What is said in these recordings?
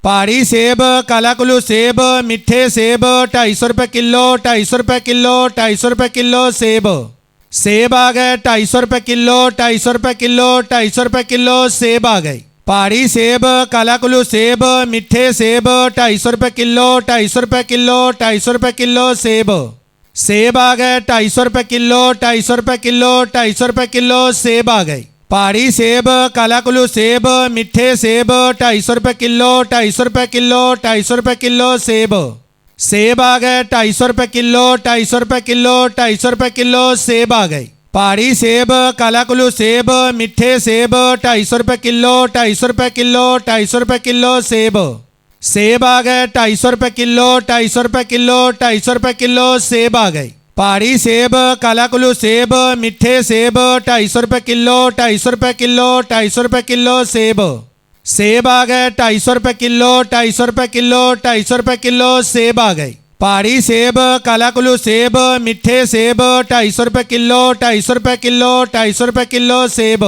पहाड़ी सेब, काला कुल्लू सेब, मिठे सेब 250 रुपये किलो, 250 रुपये किलो, 250 रुपये किलो सेब। सेब आ गए 250 रुपये किलो, 250 रुपये किलो, 250 रुपये किलो सेब आ गए। पहाड़ी सेब, काला कुल्लू सेब, मिठे सेब 250 रुपये किलो, 250 रुपये किलो, 250 रुपये किलो सेब। सेब आ गए 250 रुपये किलो, 250 रुपये किलो, 250 रुपये किलो सेब आ गए। पहाड़ी सेब, काला कुल्लू सेब, मिठे सेब 250 रुपये किलो, 250 रुपये किलो, 250 रुपये किलो सेब। सेब आ गए 250 रुपये किलो, 250 रुपये किलो, 250 रुपये किलो सेब आ गए। पहाड़ी सेब, काला कुल्लू सेब, मिठे सेब 250 रुपये किलो, 250 रुपये किलो, 250 रुपये किलो सेब। सेब आ गए 250 रुपये किलो, 250 रुपये किलो, 250 रुपये किलो सेब आ गए। पहाड़ी सेब, काला कुल्लू सेब, मिठे सेब 250 रुपये किलो, 250 रुपये किलो, 250 रुपये किलो सेब। सेब आ गए 250 रुपये किलो, 250 रुपये किलो, 250 रुपये किलो सेब आ गए। पहाड़ी सेब, काला कुल्लू सेब, मिठे सेब 250 रुपये किलो, 250 रुपये किलो, 250 रुपये किलो सेब।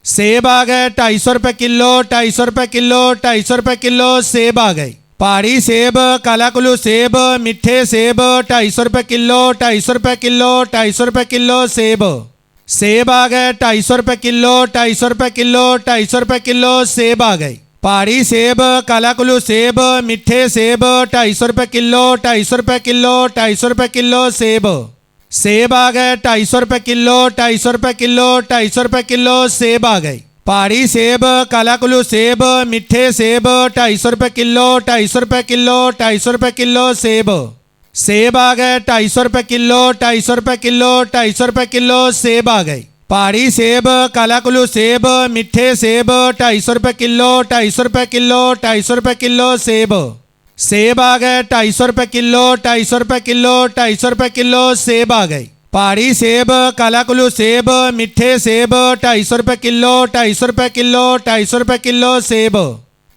सेब आ गए 250 रुपये किलो, 250 रुपये किलो, 250 रुपये किलो सेब आ गए। पहाड़ी सेब, काला कुल्लू सेब, मिठे सेब 250 रुपये किलो, 250 रुपये किलो, 250 रुपये किलो सेब। सेब आ गए 250 रुपये किलो, 250 रुपये किलो, 250 रुपये किलो सेब आ गए। पहाड़ी सेब, काला कुल्लू सेब, मिठे सेब 250 रुपये किलो, 250 रुपये किलो, 250 रुपये किलो सेब। सेब आ गए 250 रुपये किलो, 250 रुपये किलो, 250 रुपये किलो सेब आ गए। पहाड़ी सेब, काला कुल्लू सेब, मिठे सेब 250 रुपये किलो, 250 रुपये किलो, 250 रुपये किलो सेब। सेब आ गए 250 रुपये किलो, 250 रुपये किलो, 250 रुपये किलो सेब आ गए। पहाड़ी सेब, काला कुल्लू सेब, मिठे सेब 250 रुपये किलो, 250 रुपये किलो, 250 रुपये किलो सेब। सेब आ गए 250 रुपये किलो, 250 रुपये किलो, 250 रुपये किलो सेब आ गए। पहाड़ी सेब, काला कुल्लू सेब, मिठे सेब 250 रुपये किलो, 250 रुपये किलो, 250 रुपये किलो सेब।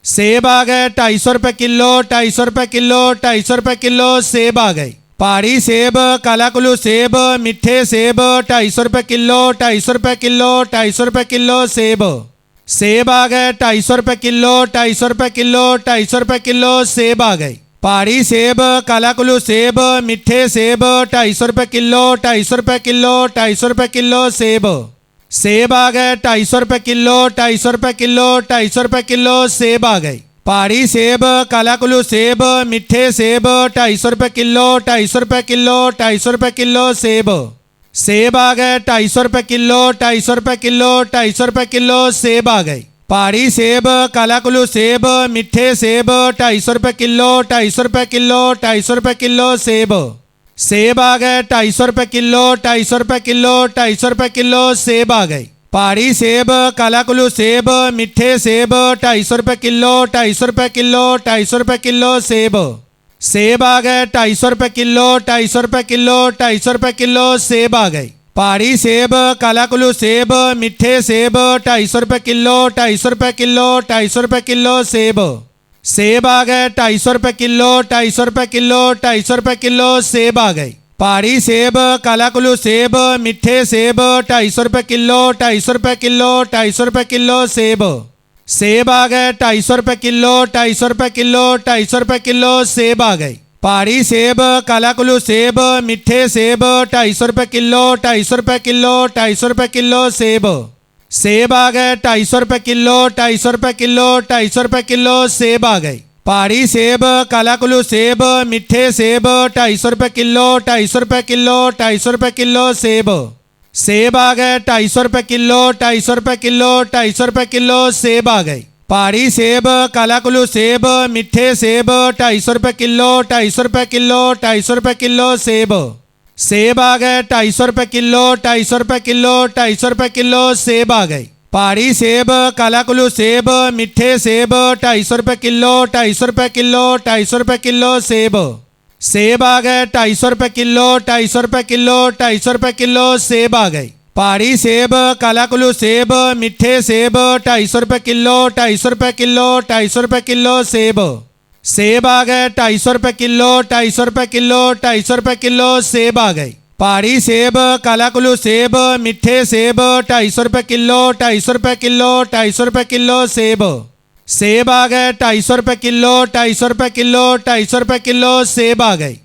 सेब आ गए 250 रुपये किलो, 250 रुपये किलो, 250 रुपये किलो सेब आ गए। पहाड़ी सेब, काला कुल्लू सेब, मिठे सेब 250 रुपये किलो, 250 रुपये किलो, 250 रुपये किलो सेब। सेब आ गए 250 रुपये किलो, 250 रुपये किलो, 250 रुपये किलो सेब आ गए। पहाड़ी सेब, काला कुल्लू सेब, मिठे सेब 250 रुपये किलो, 250 रुपये किलो, 250 रुपये किलो सेब। सेब आ गए 250 रुपये किलो, 250 रुपये किलो, 250 रुपये किलो सेब आ गए। पहाड़ी सेब, काला कुल्लू सेब, मिठे सेब 250 रुपये किलो, 250 रुपये किलो, 250 रुपये किलो सेब। सेब आ गए 250 रुपये किलो, 250 रुपये किलो, 250 रुपये किलो सेब आ गए। पहाड़ी सेब, काला कुल्लू सेब, मिठे सेब 250 रुपये किलो, 250 रुपये किलो, 250 रुपये किलो सेब। सेब आ गए 250 रुपये किलो, 250 रुपये किलो, 250 रुपये किलो सेब आ गए। पहाड़ी सेब, काला कुल्लू सेब, मिठे सेब 250 रुपये किलो, 250 रुपये किलो, 250 रुपये किलो सेब। सेब आ गए 250 रुपये किलो, 250 रुपये किलो, 250 रुपये किलो सेब आ गए। पहाड़ी सेब, काला कुल्लू सेब, मिठे सेब 250 रुपये किलो, 250 रुपये किलो, 250 रुपये किलो सेब। सेब आ गए 250 रुपये किलो, 250 रुपये किलो, 250 रुपये किलो सेब आ गए। पहाड़ी सेब, काला कुल्लू सेब, मिठे सेब 250 रुपये किलो, 250 रुपये किलो, 250 रुपये किलो सेब। सेब आ गए 250 रुपये किलो, 250 रुपये किलो, 250 रुपये किलो सेब आ गए। पहाड़ी सेब, काला कुल्लू सेब, मिठे सेब 250 रुपये किलो, 250 रुपये किलो, 250 रुपये किलो सेब। सेब आ गए 250 रुपये किलो, 250 रुपये किलो, 250 रुपये किलो सेब आ गए। पहाड़ी सेब, काला कुल्लू सेब, मिठे सेब 250 रुपये किलो, 250 रुपये किलो, 250 रुपये किलो सेब। सेब आ गए 250 रुपये किलो, 250 रुपये किलो, 250 रुपये किलो सेब आ गए। पहाड़ी सेब, काला कुल्लू सेब, मिठे सेब 250 रुपये किलो, 250 रुपये किलो, 250 रुपये किलो सेब। सेब आ गए 250 रुपये किलो, 250 रुपये किलो, 250 रुपये किलो सेब आ गए। पहाड़ी सेब, काला कुल्लू सेब, मिठे सेब 250 रुपये किलो, 250 रुपये किलो, 250 रुपये किलो सेब। सेब आ गए 250 रुपये किलो, 250 रुपये किलो, 250 रुपये किलो सेब आ गए। पहाड़ी सेब, काला कुल्लू सेब, मिठे सेब 250 रुपये किलो, 250 रुपये किलो, 250 रुपये किलो सेब। सेब आ गए 250 रुपये किलो, 250 रुपये किलो, 250 रुपये किलो सेब आ गए। पहाड़ी सेब, काला कुल्लू सेब, मिठे सेब 250 रुपये किलो, 250 रुपये किलो, 250 रुपये किलो सेब। सेब आ गए 250 रुपये किलो, 250 रुपये किलो, 250 रुपये किलो सेब आ गए।